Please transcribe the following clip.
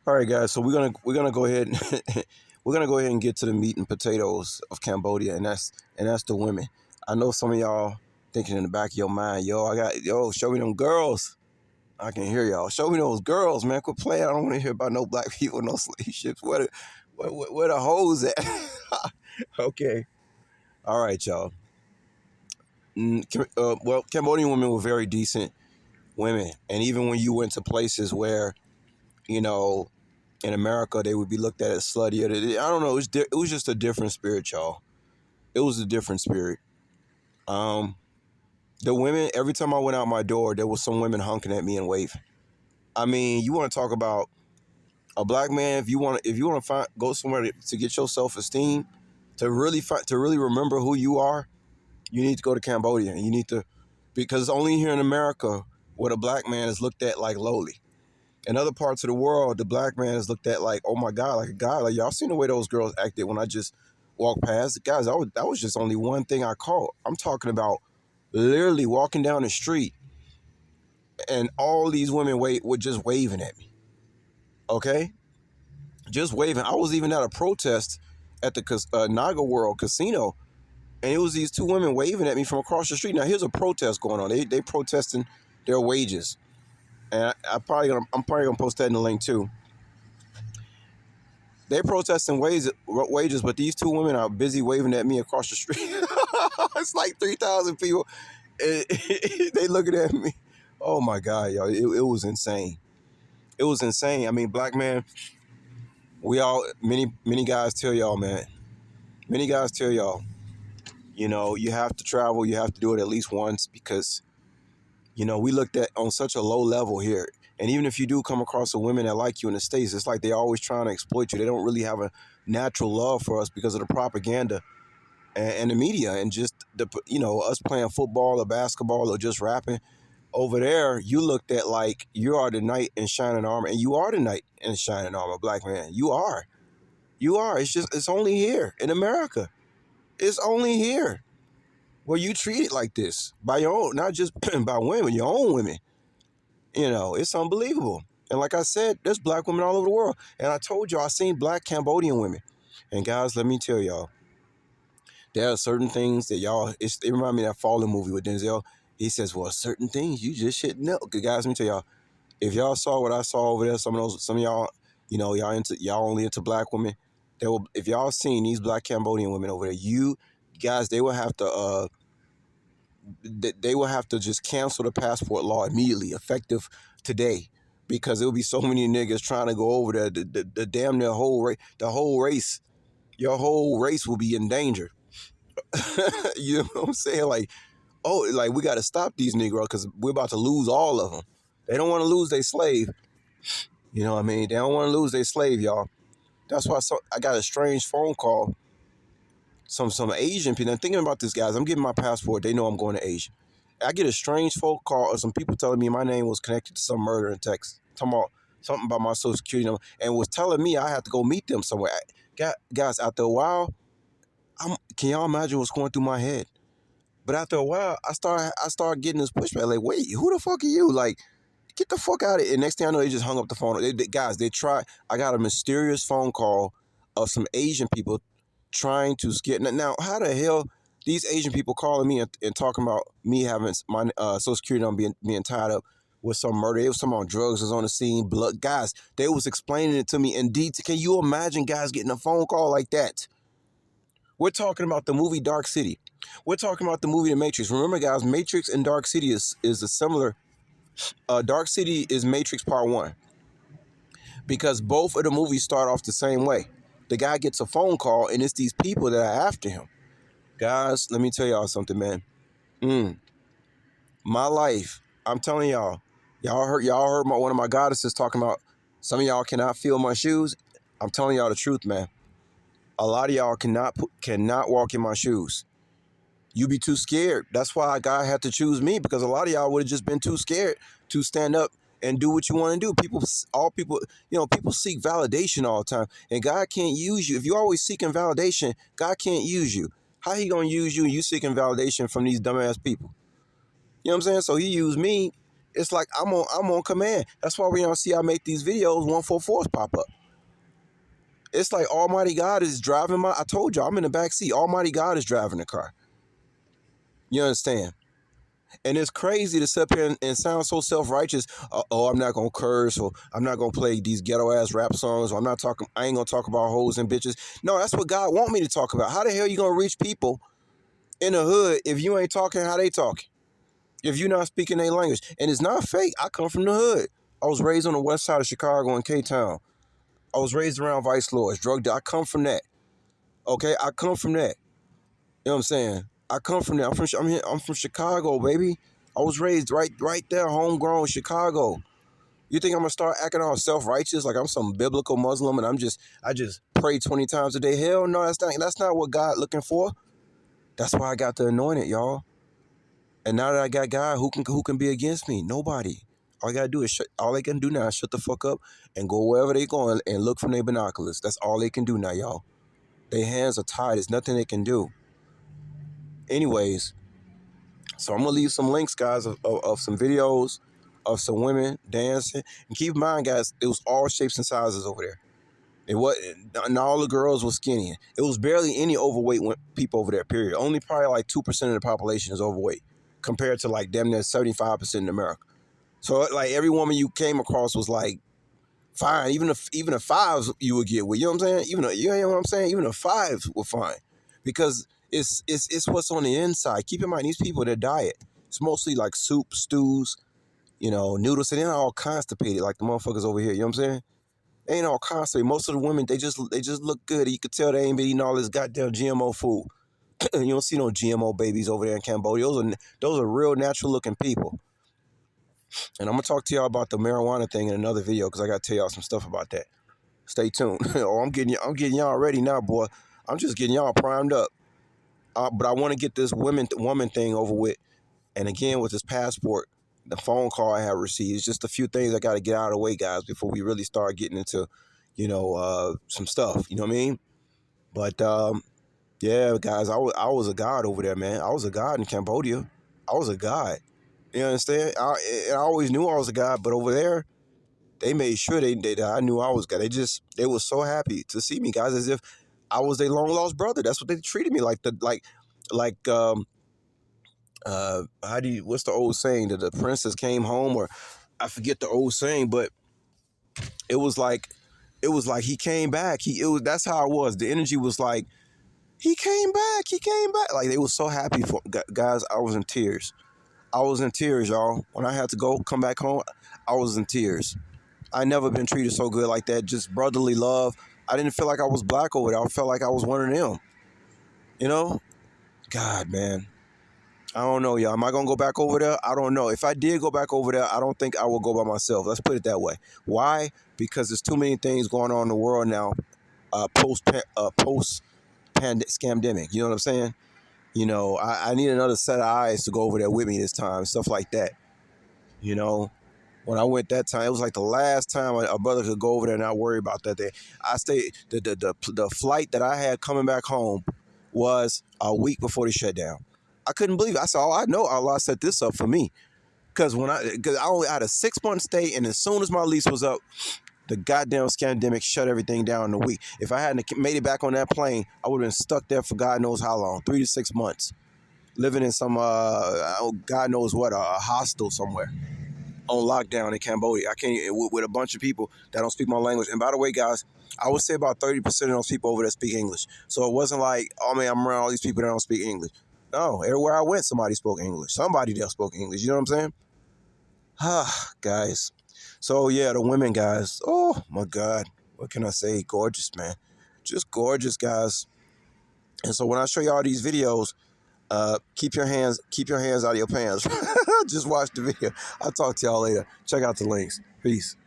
All right, guys. So we're gonna go ahead and we're gonna go ahead and get to the meat and potatoes of Cambodia, and that's the women. I know some of y'all thinking in the back of your mind, show me them girls. I can hear y'all. Show me those girls, man. Quit playing. I don't want to hear about no black people, no slave ships. Where the hoes at? Okay. All right, y'all. Well, Cambodian women were very decent women, and even when you went to places where you know in America they would be looked at as slutty. I don't know. It was just a different spirit, y'all. It was a different spirit. Um, the women. Every time I went out my door, there was some women honking at me and waving. I mean, you want to talk about a black man? If you want to find go somewhere to get your self esteem, to really remember who you are, you need to go to Cambodia, and you need to because it's only here in America where the black man is looked at like lowly. In other parts of the world, the black man is looked at like, oh my God, like a guy. Like y'all seen the way those girls acted when I just walked past. Guys, that was just only one thing I caught. I'm talking about literally walking down the street and all these women were just waving at me. Okay? Just waving. I was even at a protest at the Naga World Casino, and it was these two women waving at me from across the street. Now here's a protest going on. They protesting their wages. And I'm probably gonna post that in the link too. They protesting wages, but these two women are busy waving at me across the street. It's like 3,000 people. They looking at me. Oh my God, yo, it was insane. It was insane. I mean, black man, many guys tell y'all, man. Many guys tell y'all, you have to travel. You have to do it at least once because we looked at on such a low level here. And even if you do come across a women that like you in the States, it's like they're always trying to exploit you. They don't really have a natural love for us because of the propaganda and the media and just us playing football or basketball or just rapping. Over there, you looked at like you are the knight in shining armor, and you are the knight in shining armor, black man. You are. You are. It's only here in America. It's only here where you treat it like this by your own, not just by women, your own women. It's unbelievable. And like I said, there's black women all over the world. And I told y'all I seen black Cambodian women. And guys, let me tell y'all, there are certain things that it remind me of that Fallen movie with Denzel. He says, well, certain things you just shouldn't know. Guys, let me tell y'all, if y'all saw what I saw over there, some of y'all, y'all only into black women. If y'all seen these black Cambodian women over there, you guys, they will have to just cancel the passport law immediately, effective today, because there'll be so many niggas trying to go over there. The damn near the whole race, your whole race will be in danger. You know what I'm saying? Like we got to stop these Negroes because we're about to lose all of them. They don't want to lose their slave. You know what I mean? They don't want to lose their slave, y'all. That's why I got a strange phone call. Some Asian people. I'm thinking about this, guys. I'm getting my passport. They know I'm going to Asia. I get a strange phone call of some people telling me my name was connected to some murder in Texas. Talking about something about my social security number and was telling me I had to go meet them somewhere. Guys, after a while, can y'all imagine what's going through my head? But after a while, I start getting this pushback. Like, wait, who the fuck are you? Like, get the fuck out of it. And next thing I know, they just hung up the phone. They try. I got a mysterious phone call of some Asian people trying to scare. Now, how the hell these Asian people calling me and talking about me having my social security number being tied up with some murder? It was something on drugs was on the scene, blood. Guys, they was explaining it to me in detail. Can you imagine guys getting a phone call like that? We're talking about the movie Dark City. We're talking about the movie The Matrix. Remember, guys, Matrix and Dark City is a similar. Dark City is Matrix Part 1 because both of the movies start off the same way. The guy gets a phone call, and it's these people that are after him. Guys, let me tell y'all something, man. My life, I'm telling y'all heard one of my goddesses talking about some of y'all cannot feel my shoes. I'm telling y'all the truth, man. A lot of y'all cannot walk in my shoes. You be too scared. That's why God had to choose me, because a lot of y'all would have just been too scared to stand up and do what you want to do. People seek validation all the time, and God can't use you. If you're always seeking validation, God can't use you. How he gonna use you and you seeking validation from these dumbass people? You know what I'm saying? So he used me, It's like I'm on command. That's why when y'all see I make these videos, 144s pop up. It's like Almighty God is driving I told you, I'm in the back seat. Almighty God is driving the car. You understand? And it's crazy to sit here and sound so self-righteous. Oh, I'm not gonna curse, or I'm not gonna play these ghetto ass rap songs, or I ain't gonna talk about hoes and bitches. No, that's what God want me to talk about. How the hell you gonna reach people in the hood if you ain't talking how they talking? If you're not speaking their language. And it's not fake. I come from the hood. I was raised on the west side of Chicago in K-Town. I was raised around vice lords, I come from that. Okay, I come from that. You know what I'm saying? I come from there. I'm from Chicago, baby. I was raised right there, homegrown Chicago. You think I'm gonna start acting all self-righteous like I'm some biblical Muslim and I just pray 20 times a day? Hell no, that's not what God looking for. That's why I got the anointed, y'all. And now that I got God, who can be against me? Nobody. All they can do now is shut the fuck up and go wherever they going and look from their binoculars. That's all they can do now, y'all. Their hands are tied. There's nothing they can do. Anyways, so I'm gonna leave some links, guys, of some videos of some women dancing. And keep in mind, guys, it was all shapes and sizes over there. It was, and all the girls were skinny. It was barely any overweight people over there. Period. Only probably like 2% of the population is overweight, compared to like damn near 75% in America. So like every woman you came across was like fine. Even the fives you would get with. You know what I'm saying? You know what I'm saying? Even the fives were fine, because it's what's on the inside. Keep in mind, these people, their diet, it's mostly like soup, stews, noodles, and they're not all constipated like the motherfuckers over here. You know what I'm saying? They ain't all constipated. Most of the women, they just look good. You could tell they ain't been eating all this goddamn GMO food. You don't see no GMO babies over there in Cambodia. Those are real natural looking people. And I'm gonna talk to y'all about the marijuana thing in another video, because I gotta tell y'all some stuff about that. Stay tuned. Oh, I'm getting y'all ready now, boy. I'm just getting y'all primed up. But I want to get this woman thing over with. And again, with this passport, the phone call I have received, it's just a few things I got to get out of the way, guys, before we really start getting into, some stuff. You know what I mean? But yeah, guys, I was a god over there, man. I was a god in Cambodia. I was a god. You understand? I always knew I was a god, but over there, they made sure that I knew I was God. They were so happy to see me, guys, as if I was their long lost brother. That's what they treated me like. What's the old saying, that the princess came home, or I forget the old saying, but it was like he came back. That's how it was. The energy was like, he came back. He came back. Like, they were so happy for guys. I was in tears. I was in tears, y'all. When I had to come back home, I was in tears. I never been treated so good like that. Just brotherly love. I didn't feel like I was black over there. I felt like I was one of them. You know? God, man. I don't know, y'all. Am I going to go back over there? I don't know. If I did go back over there, I don't think I will go by myself. Let's put it that way. Why? Because there's too many things going on in the world now, post scamdemic. You know what I'm saying? I need another set of eyes to go over there with me this time. Stuff like that. When I went that time, it was like the last time a brother could go over there and not worry about that day. I stayed. The flight that I had coming back home was a week before the shutdown. I couldn't believe it. I said, "Oh, I know Allah set this up for me," because I only had a 6-month stay, and as soon as my lease was up, the goddamn scandemic shut everything down in a week. If I hadn't made it back on that plane, I would have been stuck there for God knows how long, 3 to 6 months, living in some God knows what, a hostel somewhere, on lockdown in Cambodia. I can't, with a bunch of people that don't speak my language. And by the way, guys, I would say about 30% of those people over there speak English. So it wasn't like, oh man, I'm around all these people that don't speak English. No, everywhere I went, somebody spoke English. Somebody there spoke English. You know what I'm saying? Guys. So yeah, the women, guys. Oh my God. What can I say? Gorgeous, man. Just gorgeous, guys. And so when I show y'all these videos, keep your hands out of your pants. Just watch the video. I'll talk to y'all later. Check out the links. Peace.